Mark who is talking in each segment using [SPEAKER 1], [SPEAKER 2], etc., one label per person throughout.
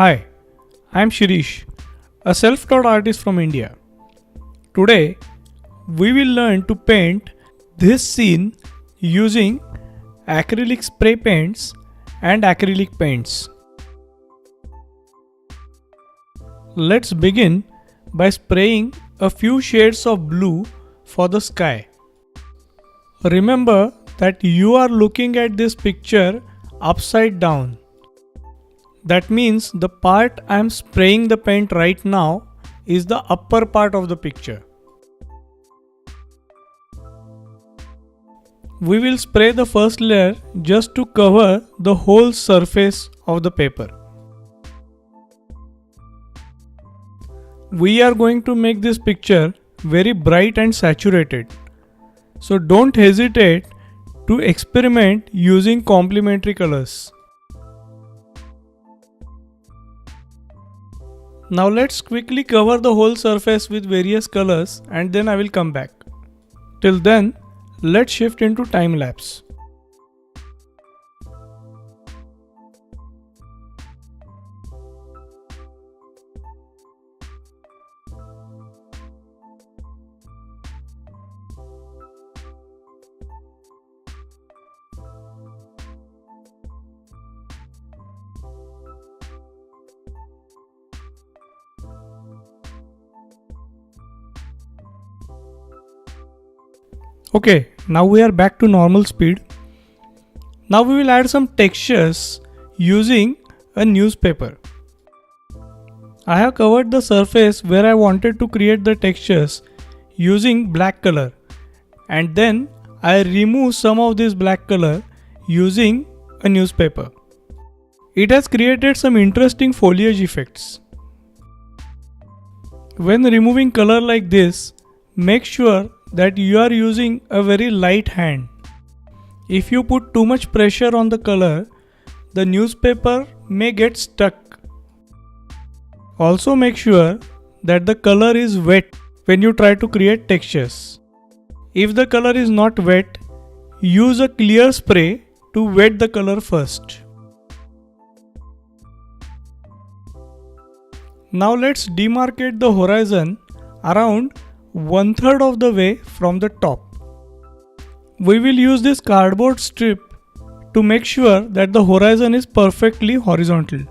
[SPEAKER 1] Hi, I am Shirish, a self-taught artist from India. Today, we will learn to paint this scene using acrylic spray paints and acrylic paints. Let's begin by spraying a few shades of blue for the sky. Remember that you are looking at this picture upside down. That means the part I am spraying the paint right now is the upper part of the picture. We will spray the first layer just to cover the whole surface of the paper. We are going to make this picture very bright and saturated. So don't hesitate to experiment using complementary colors. Now let's quickly cover the whole surface with various colors and then I will come back. Till then, let's shift into time lapse. Okay, now we are back to normal speed. Now we will add some textures using a newspaper. I have covered the surface where I wanted to create the textures using black color, and then I remove some of this black color using a newspaper. It has created some interesting foliage effects. When removing color like this, make sure that you are using a very light hand. If you put too much pressure on the color, the newspaper may get stuck. Also make sure that the color is wet when you try to create textures. If the color is not wet, use a clear spray to wet the color first. Now let's demarcate the horizon around 1/3 of the way from the top. We will use this cardboard strip to make sure that the horizon is perfectly horizontal.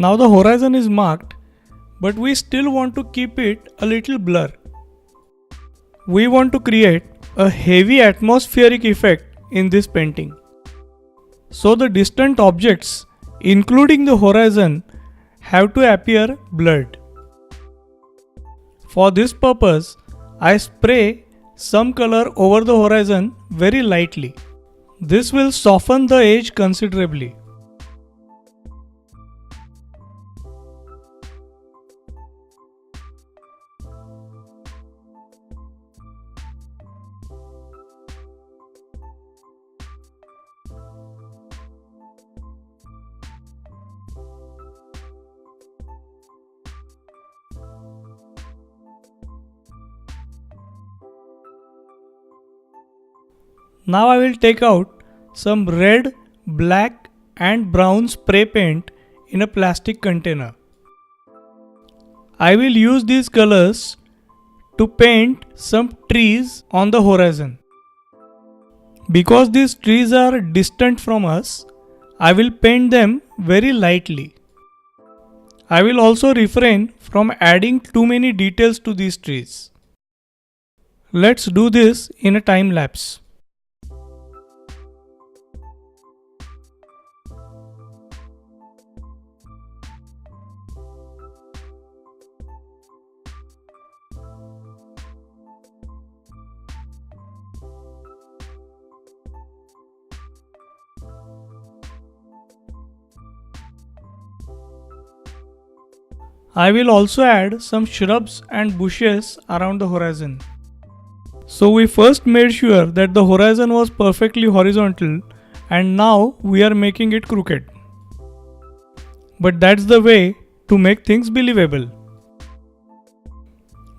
[SPEAKER 1] Now the horizon is marked, but we still want to keep it a little blur. We want to create a heavy atmospheric effect in this painting. So the distant objects, including the horizon, have to appear blurred. For this purpose, I spray some color over the horizon very lightly. This will soften the edge considerably. Now I will take out some red, black and brown spray paint in a plastic container. I will use these colors to paint some trees on the horizon. Because these trees are distant from us, I will paint them very lightly. I will also refrain from adding too many details to these trees. Let's do this in a time lapse. I will also add some shrubs and bushes around the horizon. So we first made sure that the horizon was perfectly horizontal, and now we are making it crooked. But that's the way to make things believable.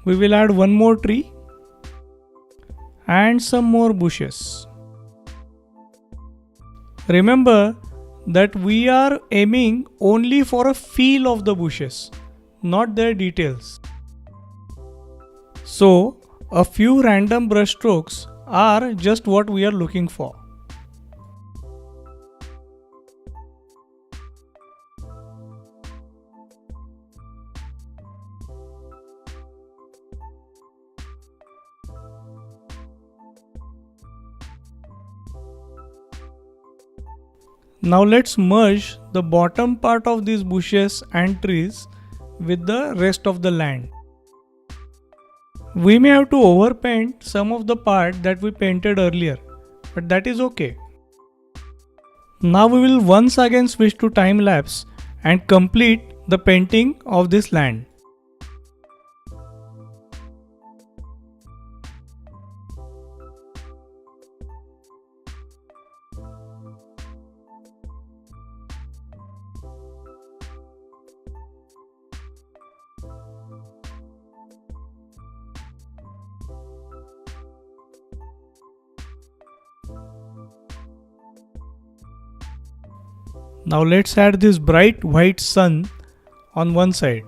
[SPEAKER 1] We will add one more tree and some more bushes. Remember that we are aiming only for a feel of the bushes, not their details. So, a few random brush strokes are just what we are looking for. Now let's merge the bottom part of these bushes and trees with the rest of the land. We may have to overpaint some of the part that we painted earlier, but that is okay. Now we will once again switch to time lapse and complete the painting of this land. Now let's add this bright white sun on one side.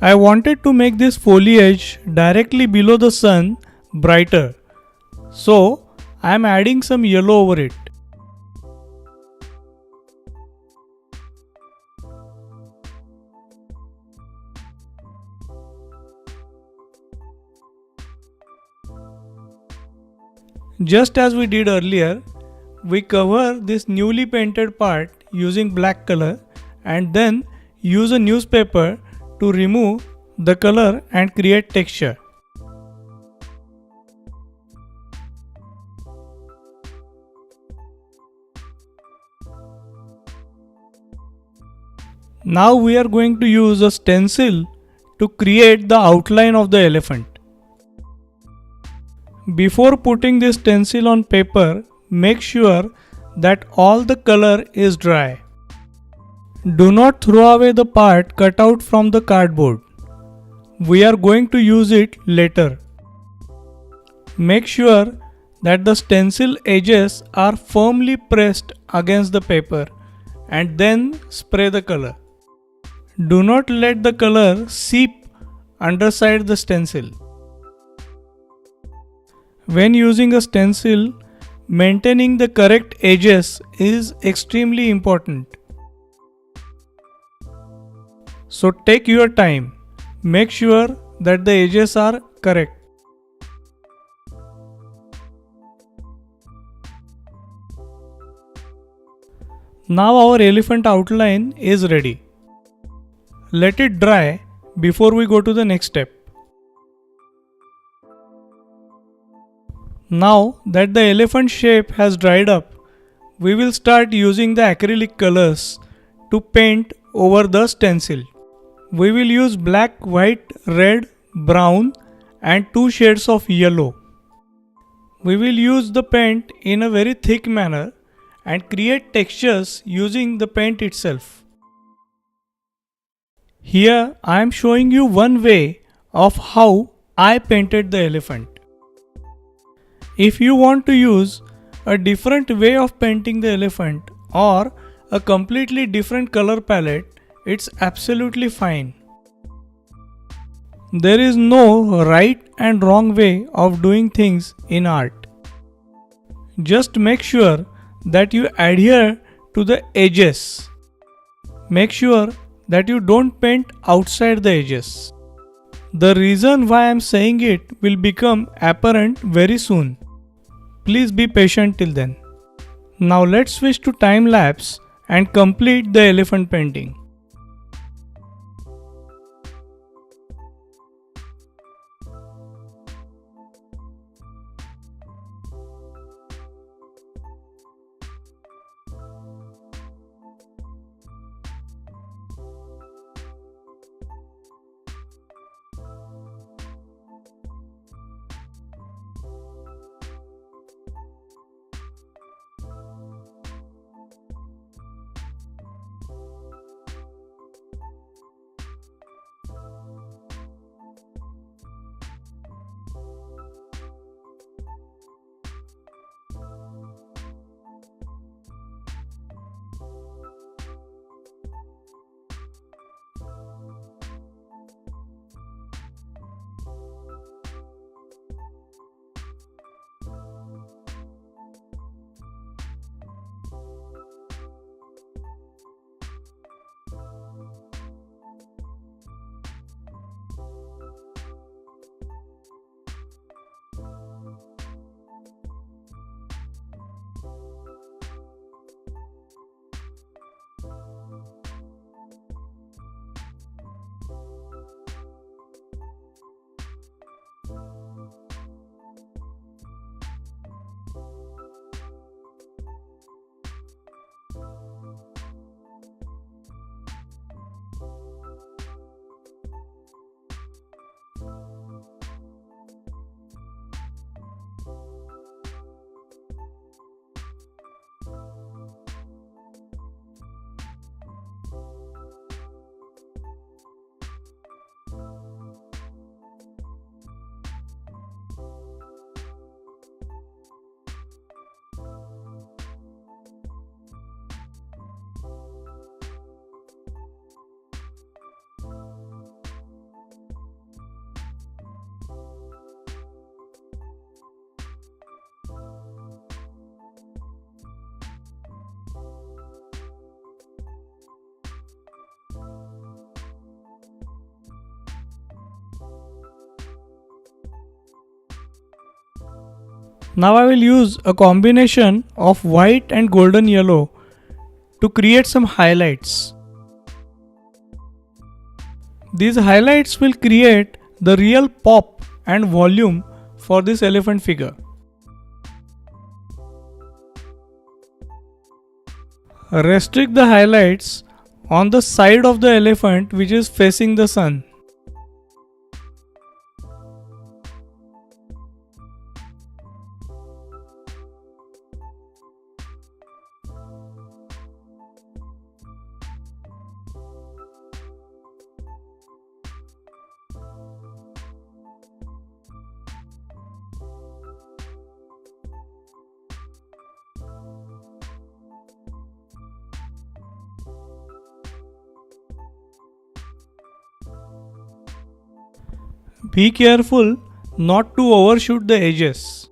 [SPEAKER 1] I wanted to make this foliage directly below the sun brighter, so I am adding some yellow over it. Just as we did earlier, we cover this newly painted part using black color and then use a newspaper to remove the color and create texture. Now we are going to use a stencil to create the outline of the elephant. Before putting this stencil on paper, make sure that all the color is dry. Do not throw away the part cut out from the cardboard. We are going to use it later. Make sure that the stencil edges are firmly pressed against the paper and then spray the color. Do not let the color seep underside the stencil. When using a stencil, maintaining the correct edges is extremely important. So take your time. Make sure that the edges are correct. Now our elephant outline is ready. Let it dry before we go to the next step. Now that the elephant shape has dried up, we will start using the acrylic colors to paint over the stencil. We will use black, white, red, brown and 2 shades of yellow. We will use the paint in a very thick manner and create textures using the paint itself. Here I am showing you one way of how I painted the elephant. If you want to use a different way of painting the elephant or a completely different color palette, it's absolutely fine. There is no right and wrong way of doing things in art. Just make sure that you adhere to the edges. Make sure that you don't paint outside the edges. The reason why I am saying it will become apparent very soon. Please be patient till then. Now let's switch to time lapse and complete the elephant painting. Now I will use a combination of white and golden yellow to create some highlights. These highlights will create the real pop and volume for this elephant figure. Restrict the highlights on the side of the elephant which is facing the sun. Be careful not to overshoot the edges.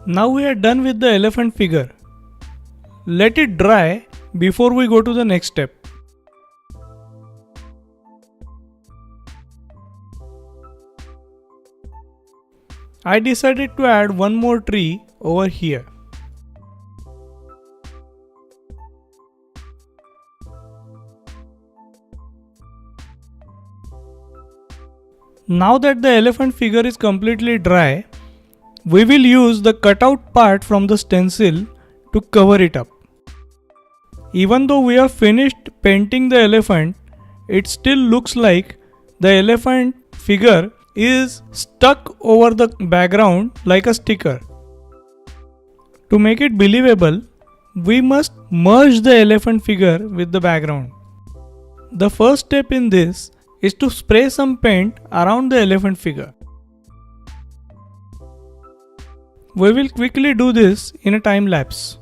[SPEAKER 1] Now we are done with the elephant figure. Let it dry before we go to the next step. I decided to add one more tree over here. Now that the elephant figure is completely dry, we will use the cutout part from the stencil to cover it up. Even though we have finished painting the elephant, it still looks like the elephant figure is stuck over the background like a sticker. To make it believable, we must merge the elephant figure with the background. The first step in this is to spray some paint around the elephant figure. We will quickly do this in a time lapse.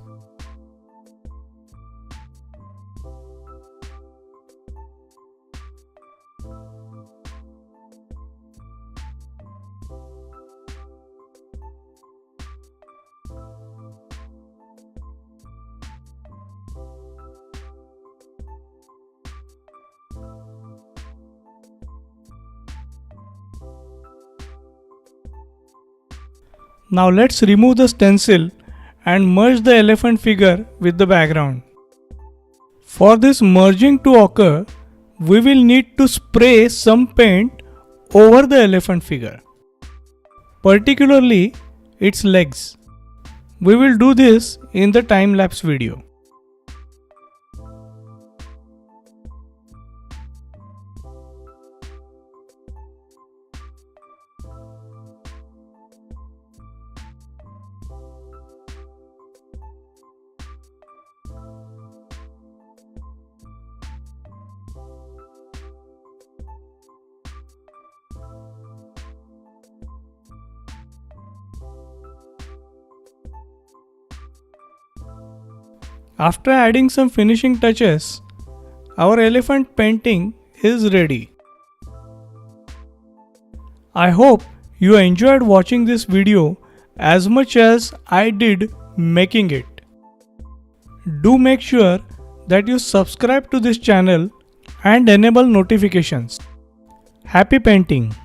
[SPEAKER 1] Now let's remove the stencil and merge the elephant figure with the background. For this merging to occur, we will need to spray some paint over the elephant figure, particularly its legs. We will do this in the time-lapse video. After adding some finishing touches, our elephant painting is ready. I hope you enjoyed watching this video as much as I did making it. Do make sure that you subscribe to this channel and enable notifications. Happy painting!